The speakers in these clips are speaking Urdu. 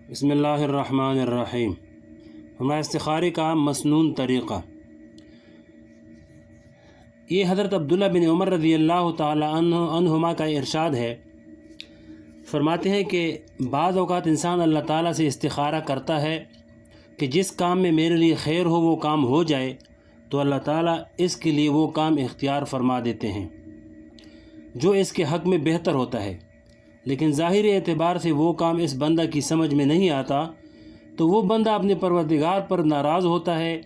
بسم اللہ الرحمن الرحیم۔ ہمارا استخارے کا مسنون طریقہ، یہ حضرت عبداللہ بن عمر رضی اللہ تعالی عنہما کا ارشاد ہے۔ فرماتے ہیں کہ بعض اوقات انسان اللہ تعالیٰ سے استخارہ کرتا ہے کہ جس کام میں میرے لیے خیر ہو وہ کام ہو جائے، تو اللہ تعالیٰ اس کے لیے وہ کام اختیار فرما دیتے ہیں جو اس کے حق میں بہتر ہوتا ہے، لیکن ظاہری اعتبار سے وہ کام اس بندہ کی سمجھ میں نہیں آتا، تو وہ بندہ اپنے پروردگار پر ناراض ہوتا ہے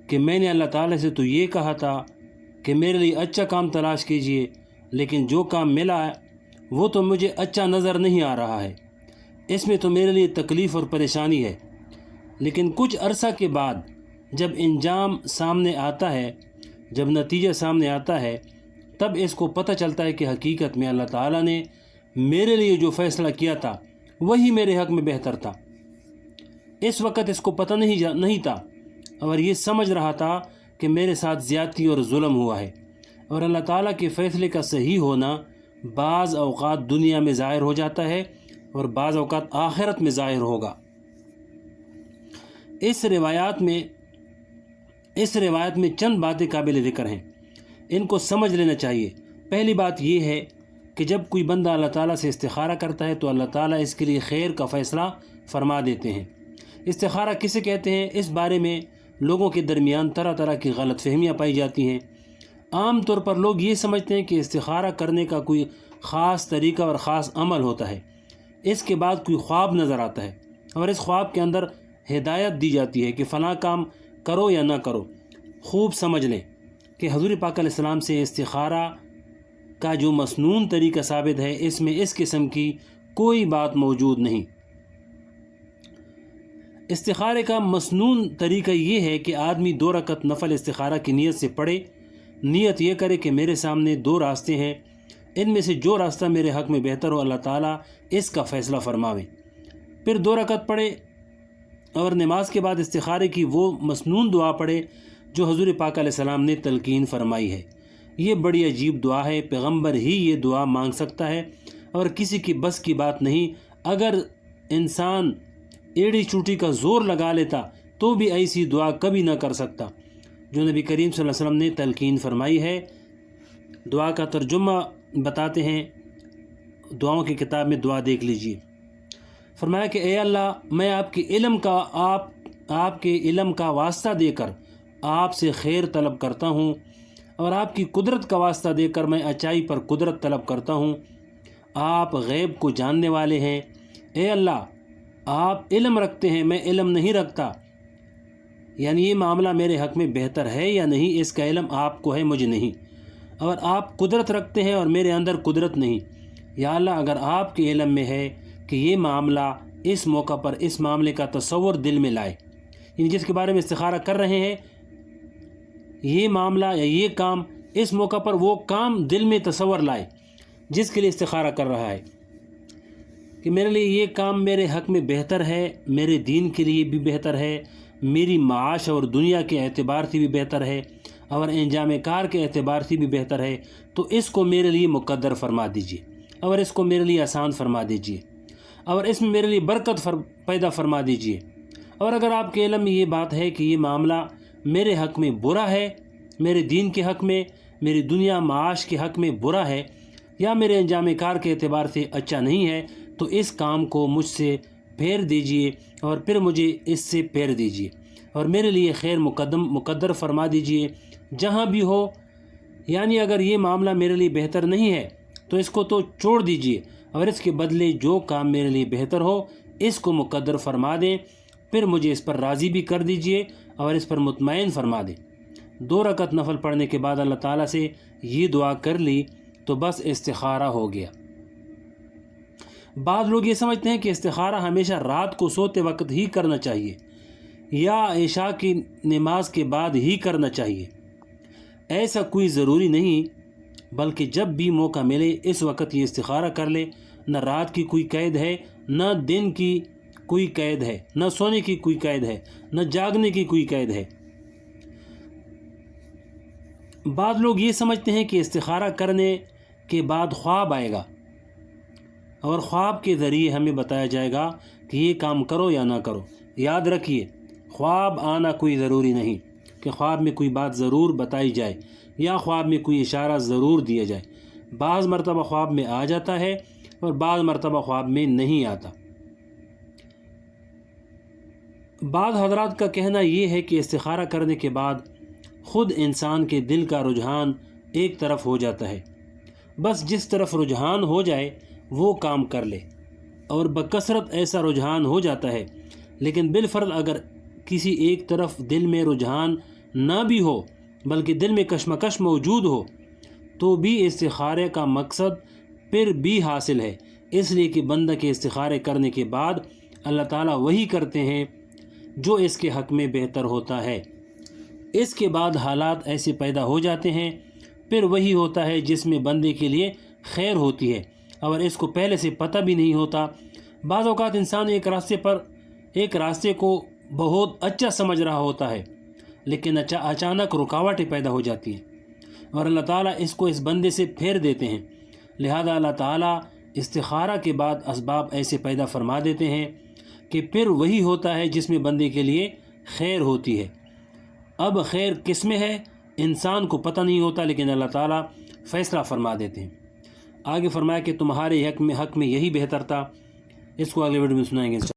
کہ میں نے اللہ تعالیٰ سے تو یہ کہا تھا کہ میرے لیے اچھا کام تلاش کیجئے، لیکن جو کام ملا وہ تو مجھے اچھا نظر نہیں آ رہا ہے، اس میں تو میرے لیے تکلیف اور پریشانی ہے۔ لیکن کچھ عرصہ کے بعد جب انجام سامنے آتا ہے، جب نتیجہ سامنے آتا ہے، تب اس کو پتہ چلتا ہے کہ حقیقت میں اللہ تعالیٰ نے میرے لیے جو فیصلہ کیا تھا وہی میرے حق میں بہتر تھا۔ اس وقت اس کو پتہ نہیں تھا، اور یہ سمجھ رہا تھا کہ میرے ساتھ زیادتی اور ظلم ہوا ہے، اور اللہ تعالیٰ کے فیصلے کا صحیح ہونا بعض اوقات دنیا میں ظاہر ہو جاتا ہے اور بعض اوقات آخرت میں ظاہر ہوگا۔ اس روایت میں چند باتیں قابل ذکر ہیں، ان کو سمجھ لینا چاہیے۔ پہلی بات یہ ہے کہ جب کوئی بندہ اللہ تعالیٰ سے استخارہ کرتا ہے تو اللہ تعالیٰ اس کے لیے خیر کا فیصلہ فرما دیتے ہیں۔ استخارہ کسے کہتے ہیں، اس بارے میں لوگوں کے درمیان طرح طرح کی غلط فہمیاں پائی جاتی ہیں۔ عام طور پر لوگ یہ سمجھتے ہیں کہ استخارہ کرنے کا کوئی خاص طریقہ اور خاص عمل ہوتا ہے، اس کے بعد کوئی خواب نظر آتا ہے اور اس خواب کے اندر ہدایت دی جاتی ہے کہ فلاں کام کرو یا نہ کرو۔ خوب سمجھ لیں کہ حضور پاک علیہ السلام سے استخارہ کا جو مسنون طریقہ ثابت ہے، اس میں اس قسم کی کوئی بات موجود نہیں۔ استخارے کا مسنون طریقہ یہ ہے کہ آدمی 2 رکعت نفل استخارہ کی نیت سے پڑھے۔ نیت یہ کرے کہ میرے سامنے 2 راستے ہیں، ان میں سے جو راستہ میرے حق میں بہتر ہو اللہ تعالیٰ اس کا فیصلہ فرماوے۔ پھر 2 رکعت پڑھے اور نماز کے بعد استخارے کی وہ مسنون دعا پڑھے جو حضور پاک علیہ السلام نے تلقین فرمائی ہے۔ یہ بڑی عجیب دعا ہے، پیغمبر ہی یہ دعا مانگ سکتا ہے اور کسی کی بس کی بات نہیں۔ اگر انسان ایڑی چوٹی کا زور لگا لیتا تو بھی ایسی دعا کبھی نہ کر سکتا جو نبی کریم صلی اللہ علیہ وسلم نے تلقین فرمائی ہے۔ دعا کا ترجمہ بتاتے ہیں، دعاؤں کی کتاب میں دعا دیکھ لیجئے۔ فرمایا کہ اے اللہ، میں آپ کے علم کا واسطہ دے کر آپ سے خیر طلب کرتا ہوں، اور آپ کی قدرت کا واسطہ دے کر میں اچائی پر قدرت طلب کرتا ہوں۔ آپ غیب کو جاننے والے ہیں۔ اے اللہ، آپ علم رکھتے ہیں، میں علم نہیں رکھتا، یعنی یہ معاملہ میرے حق میں بہتر ہے یا نہیں اس کا علم آپ کو ہے، مجھے نہیں۔ اور آپ قدرت رکھتے ہیں اور میرے اندر قدرت نہیں۔ یا اللہ، اگر آپ کے علم میں ہے کہ یہ معاملہ اس موقع پر اس معاملے کا تصور دل میں لائے، یعنی جس کے بارے میں استخارہ کر رہے ہیں، یہ معاملہ یا یہ کام اس موقع پر وہ کام دل میں تصور لائے جس کے لیے استخارہ کر رہا ہے کہ میرے لیے یہ کام میرے حق میں بہتر ہے، میرے دین کے لیے بھی بہتر ہے، میری معاش اور دنیا کے اعتبار سے بھی بہتر ہے، اور انجام کار کے اعتبار سے بھی بہتر ہے، تو اس کو میرے لیے مقدر فرما دیجیے اور اس کو میرے لیے آسان فرما دیجیے اور اس میں میرے لیے برکت پیدا فرما دیجیے۔ اور اگر آپ کے علم میں یہ بات ہے کہ یہ معاملہ میرے حق میں برا ہے، میرے دین کے حق میں، میری دنیا معاش کے حق میں برا ہے، یا میرے انجام کار کے اعتبار سے اچھا نہیں ہے، تو اس کام کو مجھ سے پھیر دیجئے اور پھر مجھے اس سے پھیر دیجئے اور میرے لیے خیر مقدر فرما دیجئے جہاں بھی ہو۔ یعنی اگر یہ معاملہ میرے لیے بہتر نہیں ہے تو اس کو تو چھوڑ دیجئے اور اس کے بدلے جو کام میرے لیے بہتر ہو اس کو مقدر فرما دیں، پھر مجھے اس پر راضی بھی کر دیجئے اور اس پر مطمئن فرما دیں۔ 2 رکعت نفل پڑھنے کے بعد اللہ تعالیٰ سے یہ دعا کر لی تو بس استخارہ ہو گیا۔ بعض لوگ یہ سمجھتے ہیں کہ استخارہ ہمیشہ رات کو سوتے وقت ہی کرنا چاہیے یا عشاء کی نماز کے بعد ہی کرنا چاہیے۔ ایسا کوئی ضروری نہیں، بلکہ جب بھی موقع ملے اس وقت یہ استخارہ کر لے۔ نہ رات کی کوئی قید ہے، نہ دن کی کوئی قید ہے، نہ سونے کی کوئی قید ہے، نہ جاگنے کی کوئی قید ہے۔ بعض لوگ یہ سمجھتے ہیں کہ استخارہ کرنے کے بعد خواب آئے گا اور خواب کے ذریعے ہمیں بتایا جائے گا کہ یہ کام کرو یا نہ کرو۔ یاد رکھیے، خواب آنا کوئی ضروری نہیں کہ خواب میں کوئی بات ضرور بتائی جائے یا خواب میں کوئی اشارہ ضرور دیا جائے۔ بعض مرتبہ خواب میں آ جاتا ہے اور بعض مرتبہ خواب میں نہیں آتا۔ بعض حضرات کا کہنا یہ ہے کہ استخارہ کرنے کے بعد خود انسان کے دل کا رجحان ایک طرف ہو جاتا ہے، بس جس طرف رجحان ہو جائے وہ کام کر لے، اور بکثرت ایسا رجحان ہو جاتا ہے۔ لیکن بالفرض اگر کسی ایک طرف دل میں رجحان نہ بھی ہو بلکہ دل میں کشمکش موجود ہو تو بھی استخارے کا مقصد پھر بھی حاصل ہے، اس لیے کہ بندہ کے استخارے کرنے کے بعد اللہ تعالیٰ وہی کرتے ہیں جو اس کے حق میں بہتر ہوتا ہے۔ اس کے بعد حالات ایسے پیدا ہو جاتے ہیں، پھر وہی ہوتا ہے جس میں بندے کے لیے خیر ہوتی ہے، اور اس کو پہلے سے پتہ بھی نہیں ہوتا۔ بعض اوقات انسان ایک راستے کو بہت اچھا سمجھ رہا ہوتا ہے، لیکن اچانک رکاوٹیں پیدا ہو جاتی ہیں اور اللہ تعالیٰ اس کو اس بندے سے پھیر دیتے ہیں۔ لہذا اللہ تعالیٰ استخارہ کے بعد اسباب ایسے پیدا فرما دیتے ہیں کہ پھر وہی ہوتا ہے جس میں بندے کے لیے خیر ہوتی ہے۔ اب خیر کس میں ہے انسان کو پتہ نہیں ہوتا، لیکن اللہ تعالیٰ فیصلہ فرما دیتے ہیں۔ آگے فرمایا کہ تمہارے حق میں یہی بہتر تھا۔ اس کو اگلے ویڈیو میں سنائیں گے۔